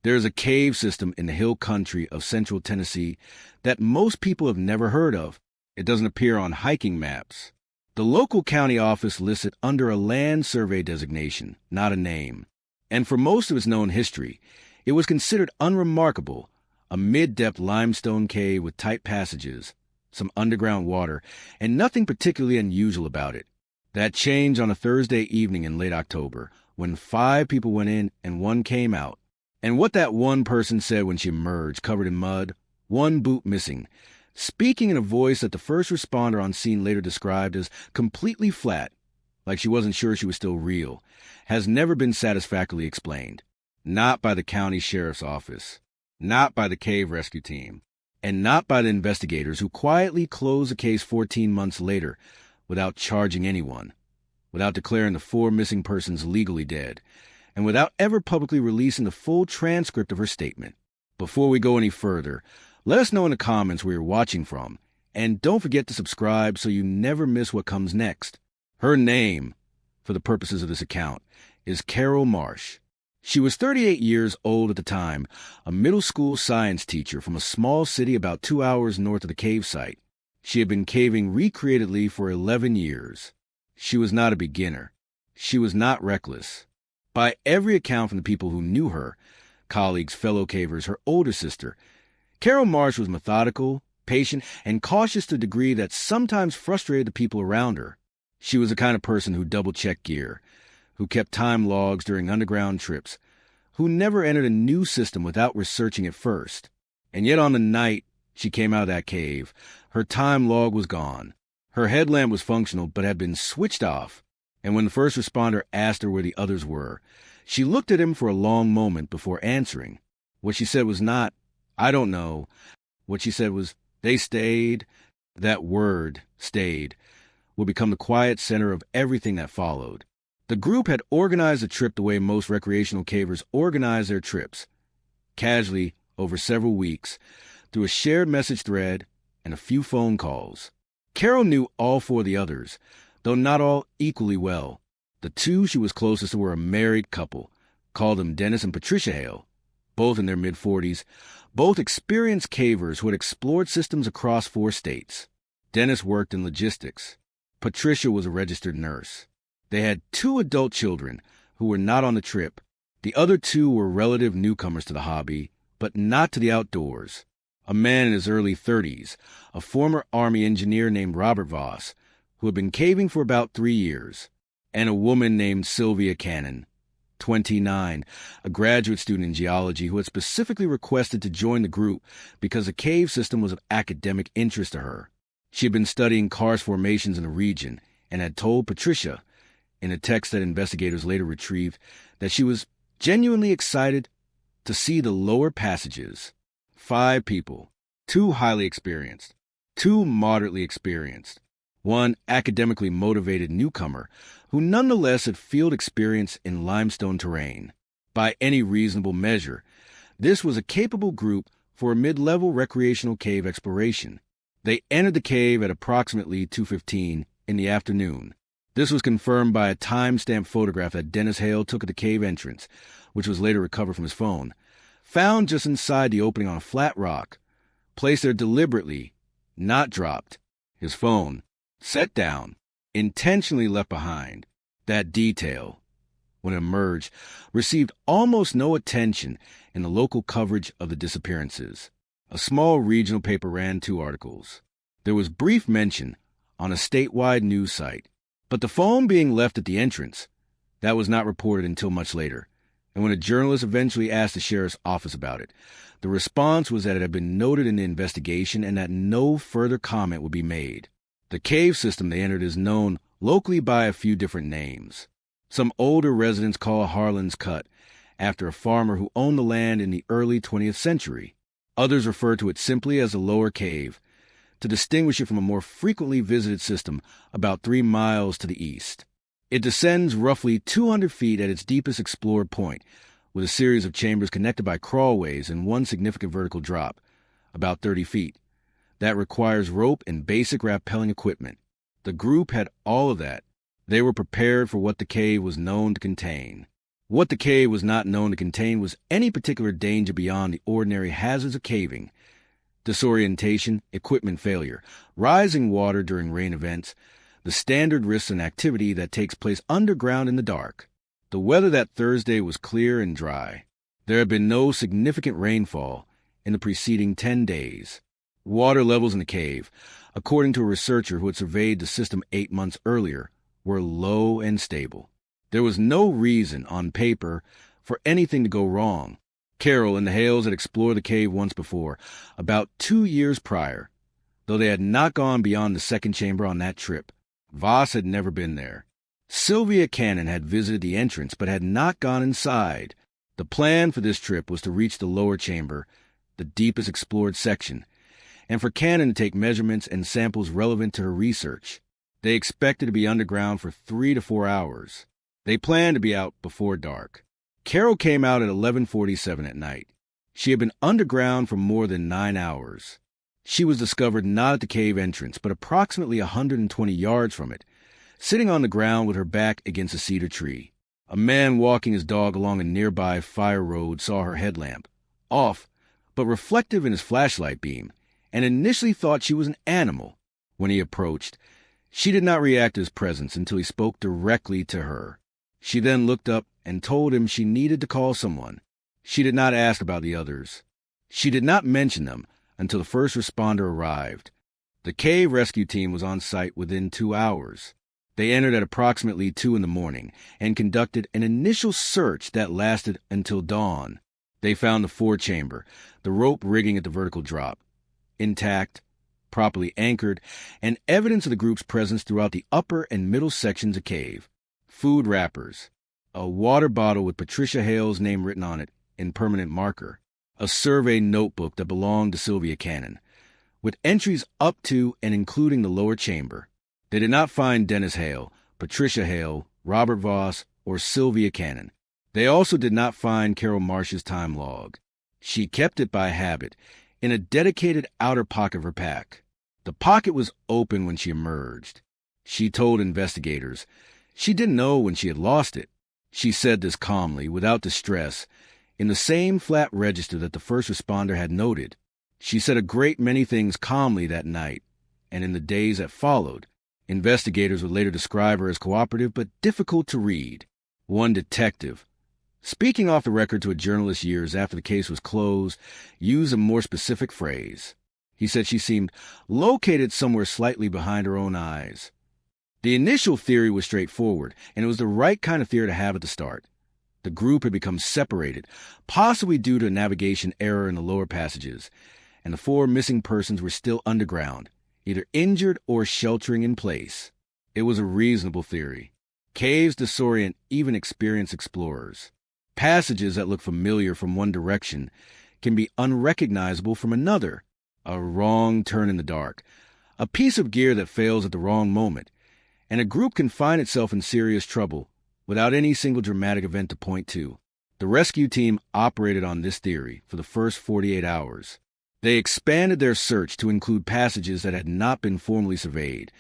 There's a cave system in the hill country of central Tennessee that most people have never heard of. It doesn't appear on hiking maps. The local county office lists it under a land survey designation, not a name. And for most of its known history, it was considered unremarkable, a mid-depth limestone cave with tight passages, some underground water, and nothing particularly unusual about it. That changed on a Thursday evening in late October, when 5 people went in and 1 came out. And what that one person said when she emerged, covered in mud, 1 boot missing, speaking in a voice that the first responder on scene later described as completely flat, like she wasn't sure she was still real, has never been satisfactorily explained. Not by the county sheriff's office, not by the cave rescue team, and not by the investigators who quietly closed the case 14 months later without charging anyone, without declaring the 4 missing persons legally dead, and without ever publicly releasing the full transcript of her statement. Before we go any further, let us know in the comments where you're watching from, and don't forget to subscribe so you never miss what comes next. Her name, for the purposes of this account, is Carol Marsh. She was 38 years old at the time, a middle school science teacher from a small city about 2 hours north of the cave site. She had been caving recreatedly for 11 years. She was not a beginner. She was not reckless. By every account from the people who knew her, colleagues, fellow cavers, her older sister, Carol Marsh was methodical, patient, and cautious to a degree that sometimes frustrated the people around her. She was the kind of person who double-checked gear, who kept time logs during underground trips, who never entered a new system without researching it first. And yet on the night she came out of that cave, her time log was gone. Her headlamp was functional but had been switched off. And when the first responder asked her where the others were, she looked at him for a long moment before answering. What she said was not, "I don't know." What she said was, "They stayed." That word, stayed, would become the quiet center of everything that followed. The group had organized the trip the way most recreational cavers organize their trips, casually over several weeks, through a shared message thread and a few phone calls. Carol knew all 4 of the others, though not all equally well. The 2 she was closest to were a married couple, called them Dennis and Patricia Hale, both in their mid-40s, both experienced cavers who had explored systems across 4 states. Dennis worked in logistics. Patricia was a registered nurse. They had 2 adult children who were not on the trip. The other 2 were relative newcomers to the hobby, but not to the outdoors. A man in his early 30s, a former Army engineer named Robert Voss, who had been caving for about 3 years, and a woman named Sylvia Cannon, 29, a graduate student in geology who had specifically requested to join the group because the cave system was of academic interest to her. She had been studying karst formations in the region and had told Patricia, in a text that investigators later retrieved, that she was genuinely excited to see the lower passages. 5 people, 2 highly experienced, 2 moderately experienced, 1 academically motivated newcomer who nonetheless had field experience in limestone terrain. By any reasonable measure, this was a capable group for a mid-level recreational cave exploration. They entered the cave at approximately 2:15 in the afternoon. This was confirmed by a time-stamped photograph that Dennis Hale took of the cave entrance, which was later recovered from his phone, found just inside the opening on a flat rock, placed there deliberately, not dropped. His phone, set down, intentionally left behind. That detail, when it emerged, received almost no attention in the local coverage of the disappearances. A small regional paper ran 2 articles. There was brief mention on a statewide news site, but the phone being left at the entrance, that was not reported until much later. And when a journalist eventually asked the sheriff's office about it, the response was that it had been noted in the investigation and that no further comment would be made. The cave system they entered is known locally by a few different names. Some older residents call Harlan's Cut, after a farmer who owned the land in the early 20th century. Others refer to it simply as the Lower Cave, to distinguish it from a more frequently visited system about 3 miles to the east. It descends roughly 200 feet at its deepest explored point, with a series of chambers connected by crawlways and 1 significant vertical drop, about 30 feet. That requires rope and basic rappelling equipment. The group had all of that. They were prepared for what the cave was known to contain. What the cave was not known to contain was any particular danger beyond the ordinary hazards of caving: disorientation, equipment failure, rising water during rain events, the standard risks and activity that takes place underground in the dark. The weather that Thursday was clear and dry. There had been no significant rainfall in the preceding 10 days. Water levels in the cave, according to a researcher who had surveyed the system 8 months earlier, were low and stable. There was no reason, on paper, for anything to go wrong. Carol and the Hales had explored the cave once before, about 2 years prior, though they had not gone beyond the second chamber on that trip. Voss had never been there. Sylvia Cannon had visited the entrance but had not gone inside. The plan for this trip was to reach the lower chamber, the deepest explored section, and for Cannon to take measurements and samples relevant to her research. They expected to be underground for 3 to 4 hours. They planned to be out before dark. Carol came out at 11:47 at night. She had been underground for more than 9 hours. She was discovered not at the cave entrance, but approximately 120 yards from it, sitting on the ground with her back against a cedar tree. A man walking his dog along a nearby fire road saw her headlamp, off, but reflective in his flashlight beam, and initially thought she was an animal. When he approached, she did not react to his presence until he spoke directly to her. She then looked up and told him she needed to call someone. She did not ask about the others. She did not mention them until the first responder arrived. The cave rescue team was on site within 2 hours. They entered at approximately 2 in the morning and conducted an initial search that lasted until dawn. They found the forechamber, the rope rigging at the vertical drop, intact, properly anchored, and evidence of the group's presence throughout the upper and middle sections of cave. Food wrappers, a water bottle with Patricia Hale's name written on it in permanent marker, a survey notebook that belonged to Sylvia Cannon, with entries up to and including the lower chamber. They did not find Dennis Hale, Patricia Hale, Robert Voss, or Sylvia Cannon. They also did not find Carol Marsh's time log. She kept it by habit in a dedicated outer pocket of her pack. The pocket was open when she emerged. She told investigators she didn't know when she had lost it. She said this calmly, without distress, in the same flat register that the first responder had noted. She said a great many things calmly that night, and in the days that followed. Investigators would later describe her as cooperative but difficult to read. One detective, speaking off the record to a journalist years after the case was closed, used a more specific phrase. He said she seemed located somewhere slightly behind her own eyes. The initial theory was straightforward, and it was the right kind of theory to have at the start. The group had become separated, possibly due to a navigation error in the lower passages, and the 4 missing persons were still underground, either injured or sheltering in place. It was a reasonable theory. Caves disorient even experienced explorers. Passages that look familiar from one direction can be unrecognizable from another. A wrong turn in the dark, a piece of gear that fails at the wrong moment, and a group can find itself in serious trouble without any single dramatic event to point to. The rescue team operated on this theory for the first 48 hours. They expanded their search to include passages that had not been formally surveyed,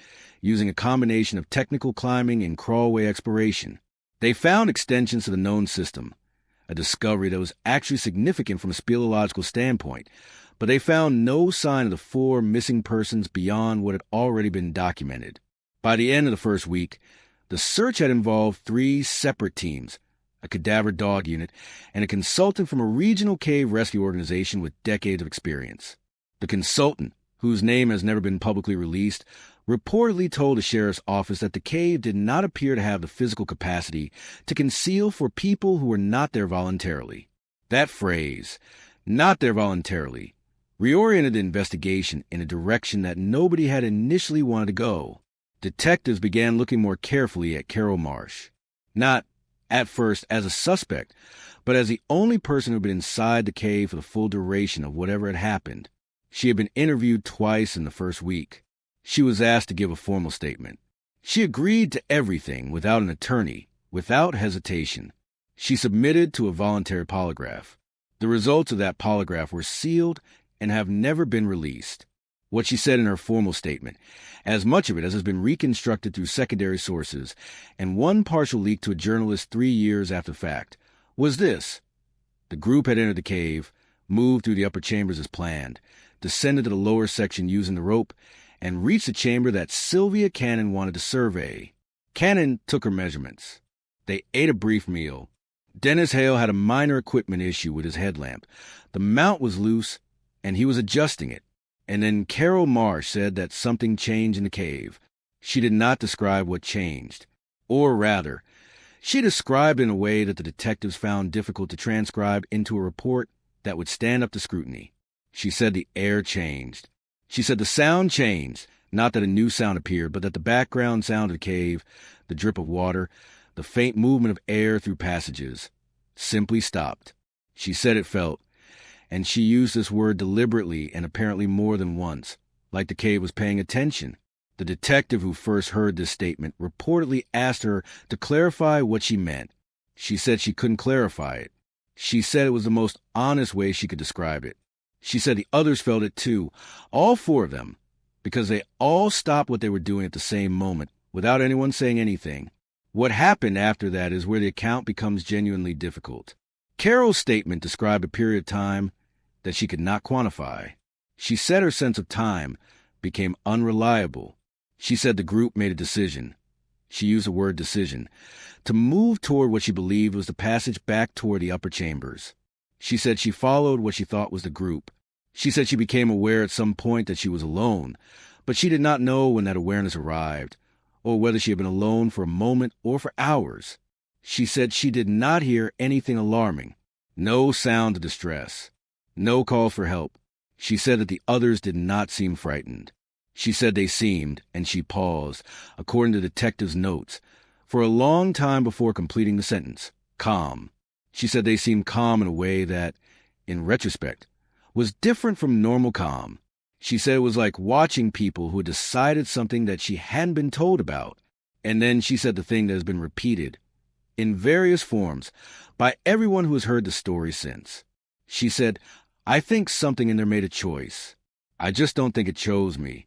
using a combination of technical climbing and crawlway exploration. They found extensions to the known system, a discovery that was actually significant from a speleological standpoint, but they found no sign of the 4 missing persons beyond what had already been documented. By the end of the first week, the search had involved 3 separate teams, a cadaver dog unit, and a consultant from a regional cave rescue organization with decades of experience. The consultant, whose name has never been publicly released, reportedly told the sheriff's office that the cave did not appear to have the physical capacity to conceal for people who were not there voluntarily. That phrase, "not there voluntarily," reoriented the investigation in a direction that nobody had initially wanted to go. Detectives began looking more carefully at Carol Marsh, not, at first, as a suspect, but as the only person who had been inside the cave for the full duration of whatever had happened. She had been interviewed twice in the first week. She was asked to give a formal statement. She agreed to everything without an attorney, without hesitation. She submitted to a voluntary polygraph. The results of that polygraph were sealed and have never been released. what she said in her formal statement, as much of it as has been reconstructed through secondary sources, and one partial leak to a journalist 3 years after the fact, was this. The group had entered the cave, moved through the upper chambers as planned, descended to the lower section using the rope, and reached the chamber that Sylvia Cannon wanted to survey. Cannon took her measurements. They ate a brief meal. Dennis Hale had a minor equipment issue with his headlamp. The mount was loose, and he was adjusting it. And then Carol Marsh said that something changed in the cave. She did not describe what changed. Or rather, she described in a way that the detectives found difficult to transcribe into a report that would stand up to scrutiny. She said the air changed. She said the sound changed, not that a new sound appeared, but that the background sound of the cave, the drip of water, the faint movement of air through passages, simply stopped. She said it felt, and she used this word deliberately and apparently more than once, like the cave was paying attention. The detective who first heard this statement reportedly asked her to clarify what she meant. She said she couldn't clarify it. She said it was the most honest way she could describe it. She said the others felt it too, all 4 of them, because they all stopped what they were doing at the same moment, without anyone saying anything. What happened after that is where the account becomes genuinely difficult. Carol's statement described a period of time that she could not quantify. She said her sense of time became unreliable. She said the group made a decision. She used the word decision, to move toward what she believed was the passage back toward the upper chambers. She said she followed what she thought was the group. She said she became aware at some point that she was alone, but she did not know when that awareness arrived, or whether she had been alone for a moment or for hours. She said she did not hear anything alarming, no sound of distress, no call for help. She said that the others did not seem frightened. She said they seemed, and she paused, according to the detective's notes, for a long time before completing the sentence, calm. She said they seemed calm in a way that, in retrospect, was different from normal calm. She said it was like watching people who had decided something that she hadn't been told about. And then she said the thing that has been repeated, in various forms, by everyone who has heard the story since. She said, I think something in there made a choice. I just don't think it chose me.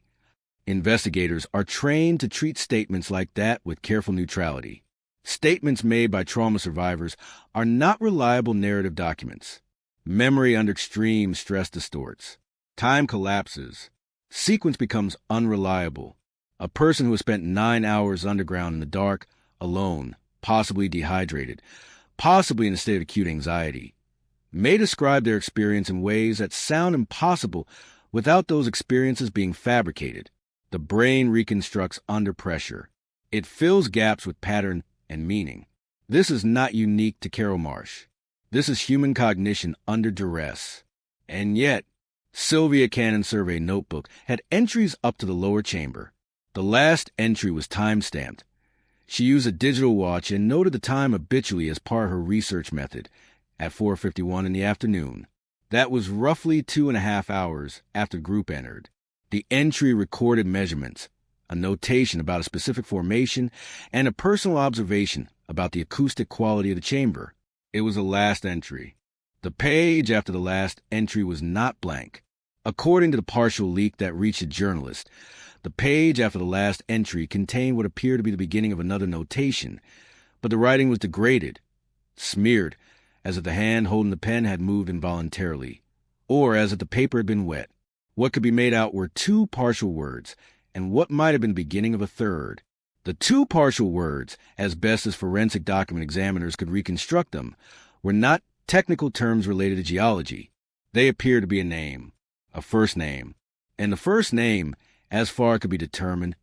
Investigators are trained to treat statements like that with careful neutrality. Statements made by trauma survivors are not reliable narrative documents. Memory under extreme stress distorts. Time collapses. Sequence becomes unreliable. A person who has spent 9 hours underground in the dark, alone, possibly dehydrated, possibly in a state of acute anxiety, may describe their experience in ways that sound impossible without those experiences being fabricated. The brain reconstructs under pressure. It fills gaps with pattern and meaning. This is not unique to Carol Marsh. This is human cognition under duress. And yet, Sylvia Cannon's survey notebook had entries up to the lower chamber. The last entry was time-stamped. She used a digital watch and noted the time habitually as part of her research method, at 4:51 in the afternoon. That was roughly 2.5 hours after the group entered. The entry recorded measurements, a notation about a specific formation, and a personal observation about the acoustic quality of the chamber. It was the last entry. The page after the last entry was not blank. According to the partial leak that reached a journalist, the page after the last entry contained what appeared to be the beginning of another notation, but the writing was degraded, smeared, as if the hand holding the pen had moved involuntarily, or as if the paper had been wet. What could be made out were 2 partial words, and what might have been the beginning of a third. The 2 partial words, as best as forensic document examiners could reconstruct them, were not technical terms related to geology. They appeared to be a name, a first name. And the first name, as far as could be determined,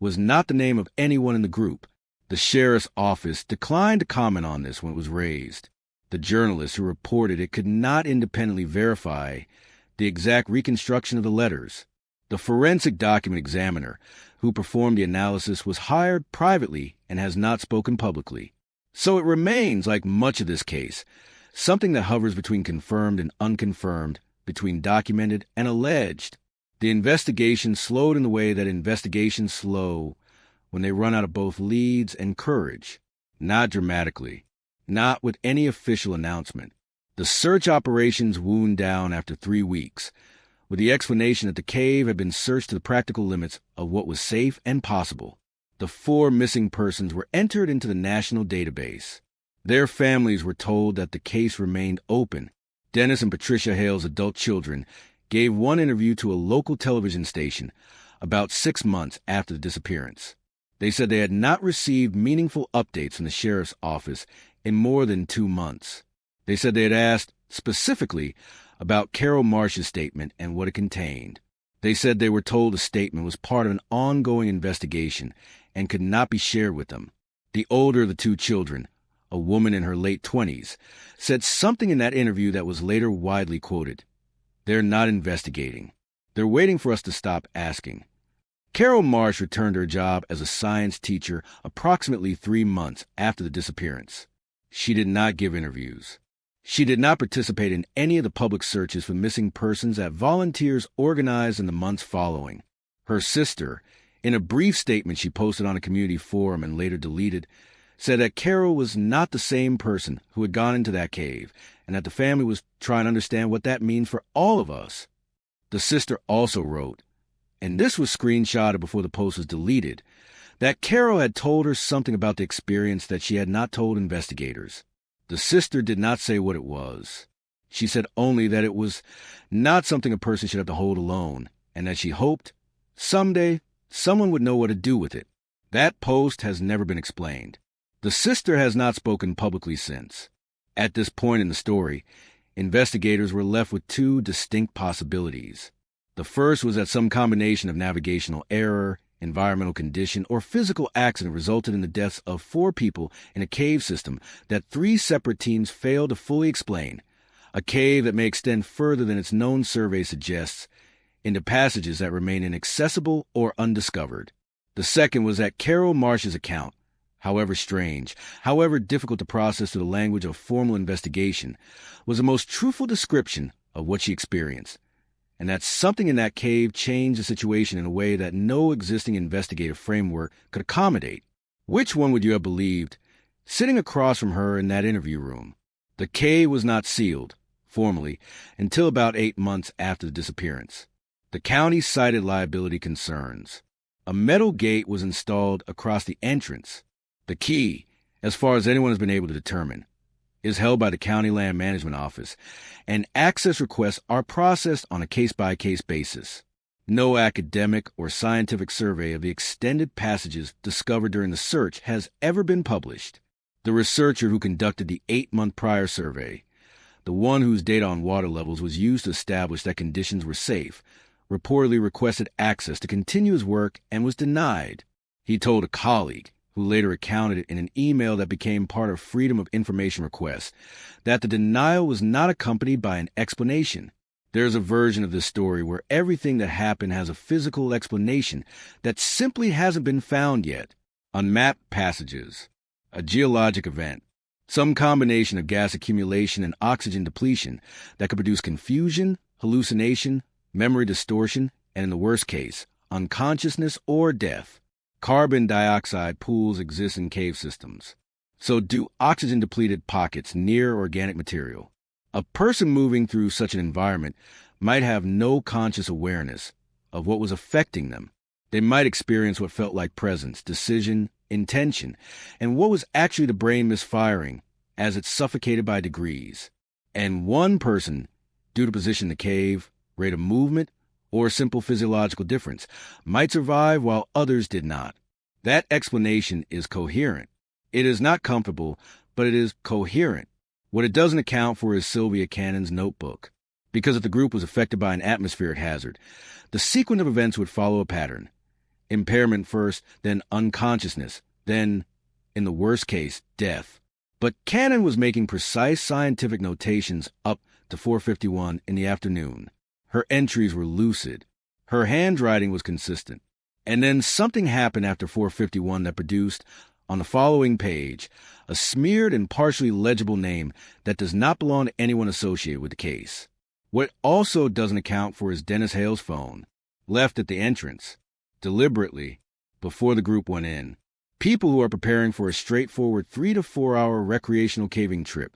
was not the name of anyone in the group. The sheriff's office declined to comment on this when it was raised. The journalist who reported it could not independently verify the exact reconstruction of the letters. The forensic document examiner who performed the analysis was hired privately and has not spoken publicly. So it remains, like much of this case, something that hovers between confirmed and unconfirmed, between documented and alleged. The investigation slowed in the way that investigations slow when they run out of both leads and courage. Not dramatically, not with any official announcement. The search operations wound down after 3 weeks, with the explanation that the cave had been searched to the practical limits of what was safe and possible. The 4 missing persons were entered into the national database. Their families were told that the case remained open. Dennis and Patricia Hale's adult children gave one interview to a local television station about 6 months after the disappearance. They said they had not received meaningful updates from the sheriff's office in more than 2 months. They said they had asked specifically about Carol Marsh's statement and what it contained. They said they were told the statement was part of an ongoing investigation and could not be shared with them. The older of the 2 children, a woman in her late 20s, said something in that interview that was later widely quoted. "They're not investigating. They're waiting for us to stop asking." Carol Marsh returned to her job as a science teacher approximately 3 months after the disappearance. She did not give interviews. She did not participate in any of the public searches for missing persons that volunteers organized in the months following. Her sister, in a brief statement she posted on a community forum and later deleted, said that Carol was not the same person who had gone into that cave and that the family was trying to understand what that means for all of us. The sister also wrote, and this was screenshotted before the post was deleted, that Carol had told her something about the experience that she had not told investigators. The sister did not say what it was. She said only that it was not something a person should have to hold alone, and that she hoped someday someone would know what to do with it. That post has never been explained. The sister has not spoken publicly since. At this point in the story, investigators were left with 2 distinct possibilities. The first was that some combination of navigational error, environmental condition, or physical accident resulted in the deaths of 4 people in a cave system that 3 separate teams failed to fully explain, a cave that may extend further than its known survey suggests, into passages that remain inaccessible or undiscovered. The second was that Carol Marsh's account, however strange, however difficult to process through the language of formal investigation, was the most truthful description of what she experienced, and that something in that cave changed the situation in a way that no existing investigative framework could accommodate. Which one would you have believed sitting across from her in that interview room? The cave was not sealed, formally, until about 8 months after the disappearance. The county cited liability concerns. A metal gate was installed across the entrance. The key, as far as anyone has been able to determine, is held by the County Land Management Office, and access requests are processed on a case-by-case basis. No academic or scientific survey of the extended passages discovered during the search has ever been published. The researcher who conducted the 8-month prior survey, the one whose data on water levels was used to establish that conditions were safe, reportedly requested access to continue his work and was denied. He told a colleague, who later recounted it in an email that became part of Freedom of Information requests, that the denial was not accompanied by an explanation. There's a version of this story where everything that happened has a physical explanation that simply hasn't been found yet. Unmapped passages, a geologic event, some combination of gas accumulation and oxygen depletion that could produce confusion, hallucination, memory distortion, and in the worst case, unconsciousness or death. Carbon dioxide pools exist in cave systems. So do oxygen-depleted pockets near organic material. A person moving through such an environment might have no conscious awareness of what was affecting them. They might experience what felt like presence, decision, intention, and what was actually the brain misfiring as it's suffocated by degrees. And one person, due to position in the cave, rate of movement, or simple physiological difference, might survive while others did not. That explanation is coherent. It is not comfortable, but it is coherent. What it doesn't account for is Sylvia Cannon's notebook. Because if the group was affected by an atmospheric hazard, the sequence of events would follow a pattern. Impairment first, then unconsciousness, then, in the worst case, death. But Cannon was making precise scientific notations up to 4:51 in the afternoon. Her entries were lucid. Her handwriting was consistent. And then something happened after 4:51 that produced, on the following page, a smeared and partially legible name that does not belong to anyone associated with the case. What also doesn't account for is Dennis Hale's phone, left at the entrance, deliberately, before the group went in. People who are preparing for a straightforward 3 to 4 hour recreational caving trip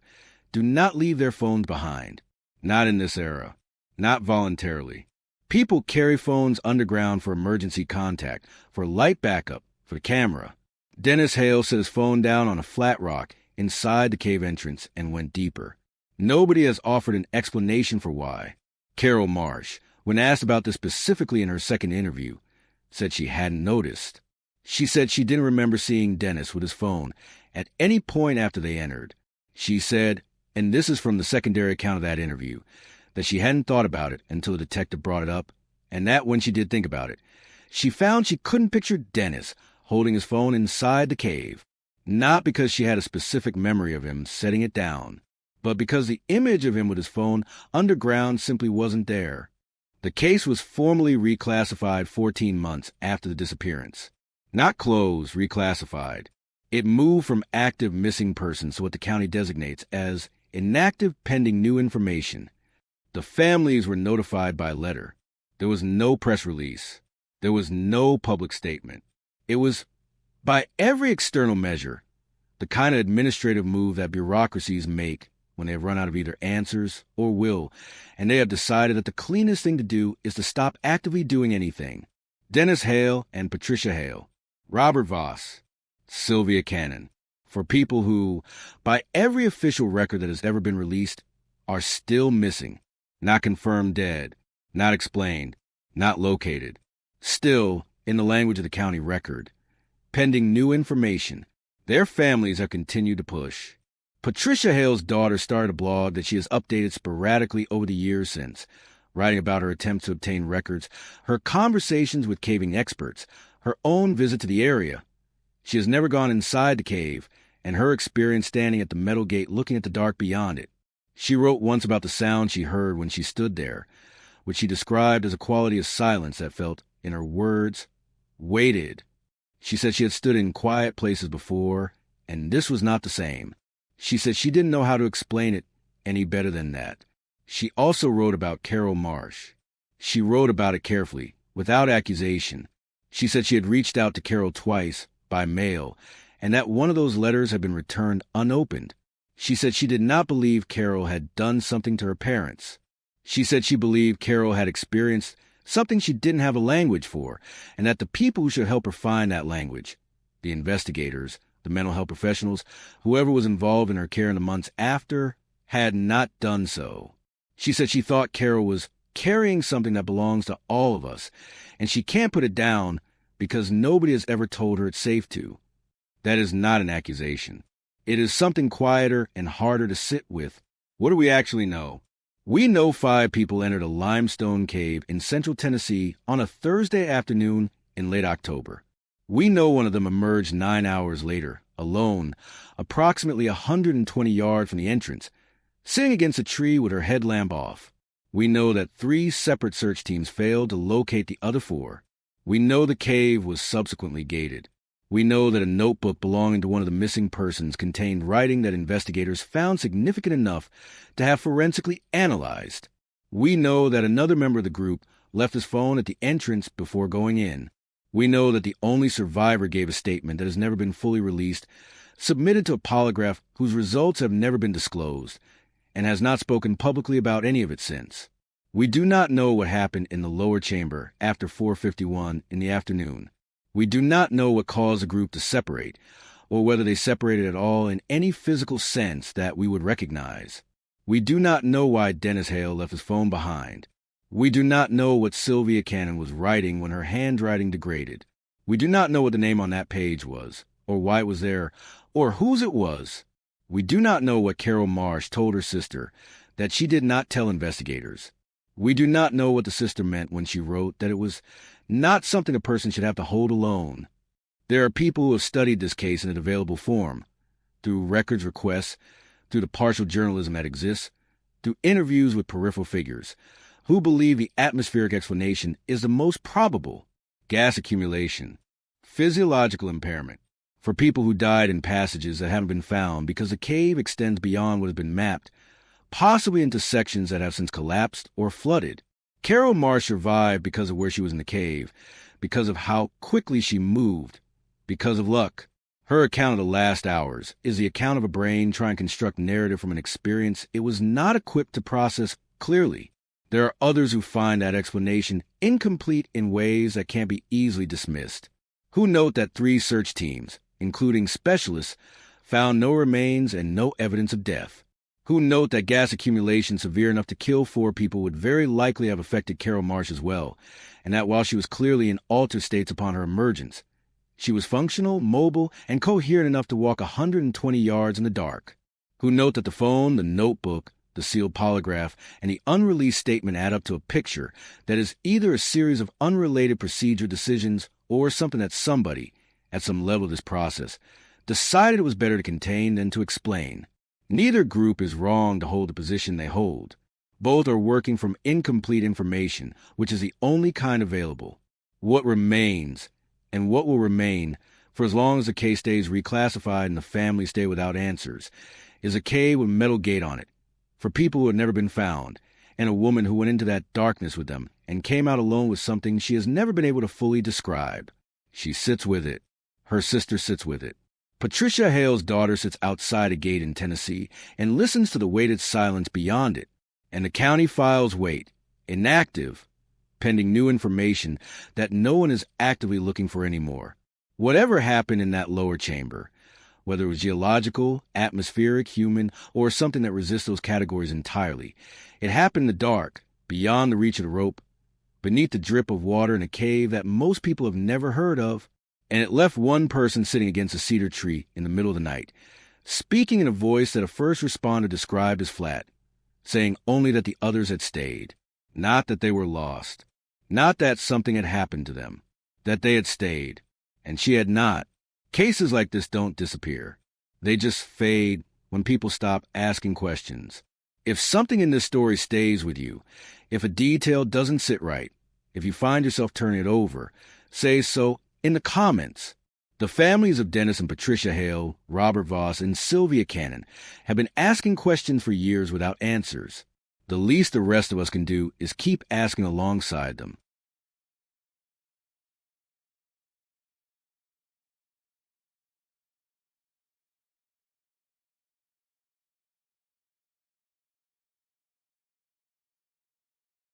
do not leave their phones behind. Not in this era. Not voluntarily. People carry phones underground for emergency contact, for light backup, for the camera. Dennis Hale set his phone down on a flat rock inside the cave entrance and went deeper. Nobody has offered an explanation for why. Carol Marsh, when asked about this specifically in her second interview, said she hadn't noticed. She said she didn't remember seeing Dennis with his phone at any point after they entered. She said, and this is from the secondary account of that interview, that she hadn't thought about it until the detective brought it up, and that when she did think about it, she found she couldn't picture Dennis holding his phone inside the cave, not because she had a specific memory of him setting it down, but because the image of him with his phone underground simply wasn't there. The case was formally reclassified 14 months after the disappearance. Not closed, reclassified. It moved from active missing persons to what the county designates as inactive pending new information. The families were notified by letter. There was no press release. There was no public statement. It was, by every external measure, the kind of administrative move that bureaucracies make when they have run out of either answers or will, and they have decided that the cleanest thing to do is to stop actively doing anything. Dennis Hale and Patricia Hale, Robert Voss, Sylvia Cannon, for people who, by every official record that has ever been released, are still missing, not confirmed dead, not explained, not located. Still, in the language of the county record, pending new information, their families have continued to push. Patricia Hale's daughter started a blog that she has updated sporadically over the years since, writing about her attempts to obtain records, her conversations with caving experts, her own visit to the area. She has never gone inside the cave, and her experience standing at the metal gate looking at the dark beyond it. She wrote once about the sound she heard when she stood there, which she described as a quality of silence that felt, in her words, weighted. She said she had stood in quiet places before, and this was not the same. She said she didn't know how to explain it any better than that. She also wrote about Carol Marsh. She wrote about it carefully, without accusation. She said she had reached out to Carol twice, by mail, and that one of those letters had been returned unopened. She said she did not believe Carol had done something to her parents. She said she believed Carol had experienced something she didn't have a language for, and that the people who should help her find that language, the investigators, the mental health professionals, whoever was involved in her care in the months after, had not done so. She said she thought Carol was carrying something that belongs to all of us, and she can't put it down because nobody has ever told her it's safe to. That is not an accusation. It is something quieter and harder to sit with. What do we actually know? We know 5 people entered a limestone cave in central Tennessee on a Thursday afternoon in late October. We know one of them emerged 9 hours later, alone, approximately 120 yards from the entrance, sitting against a tree with her headlamp off. We know that 3 separate search teams failed to locate the other 4. We know the cave was subsequently gated. We know that a notebook belonging to one of the missing persons contained writing that investigators found significant enough to have forensically analyzed. We know that another member of the group left his phone at the entrance before going in. We know that the only survivor gave a statement that has never been fully released, submitted to a polygraph whose results have never been disclosed, and has not spoken publicly about any of it since. We do not know what happened in the lower chamber after 4:51 in the afternoon. We do not know what caused the group to separate, or whether they separated at all in any physical sense that we would recognize. We do not know why Dennis Hale left his phone behind. We do not know what Sylvia Cannon was writing when her handwriting degraded. We do not know what the name on that page was, or why it was there, or whose it was. We do not know what Carol Marsh told her sister that she did not tell investigators. We do not know what the sister meant when she wrote that it was not something a person should have to hold alone. There are people who have studied this case in an available form, through records requests, through the partial journalism that exists, through interviews with peripheral figures, who believe the atmospheric explanation is the most probable: gas accumulation, physiological impairment, for people who died in passages that haven't been found because the cave extends beyond what has been mapped, possibly into sections that have since collapsed or flooded. Carol Marsh survived because of where she was in the cave, because of how quickly she moved, because of luck. Her account of the last hours is the account of a brain trying to construct narrative from an experience it was not equipped to process clearly. There are others who find that explanation incomplete in ways that can't be easily dismissed. Who note that 3 search teams, including specialists, found no remains and no evidence of death. Who note that gas accumulation severe enough to kill 4 people would very likely have affected Carol Marsh as well, and that while she was clearly in altered states upon her emergence, she was functional, mobile, and coherent enough to walk 120 yards in the dark. Who note that the phone, the notebook, the sealed polygraph, and the unreleased statement add up to a picture that is either a series of unrelated procedure decisions or something that somebody, at some level of this process, decided it was better to contain than to explain. Neither group is wrong to hold the position they hold. Both are working from incomplete information, which is the only kind available. What remains, and what will remain, for as long as the case stays reclassified and the family stay without answers, is a cave with a metal gate on it, for people who have never been found, and a woman who went into that darkness with them and came out alone with something she has never been able to fully describe. She sits with it. Her sister sits with it. Patricia Hale's daughter sits outside a gate in Tennessee and listens to the weighted silence beyond it, and the county files wait, inactive, pending new information that no one is actively looking for anymore. Whatever happened in that lower chamber, whether it was geological, atmospheric, human, or something that resists those categories entirely, it happened in the dark, beyond the reach of the rope, beneath the drip of water in a cave that most people have never heard of, and it left one person sitting against a cedar tree in the middle of the night, speaking in a voice that a first responder described as flat, saying only that the others had stayed, not that they were lost, not that something had happened to them, that they had stayed, and she had not. Cases like this don't disappear. They just fade when people stop asking questions. If something in this story stays with you, if a detail doesn't sit right, if you find yourself turning it over, say so in the comments. The families of Dennis and Patricia Hale, Robert Voss, and Sylvia Cannon have been asking questions for years without answers. The least the rest of us can do is keep asking alongside them.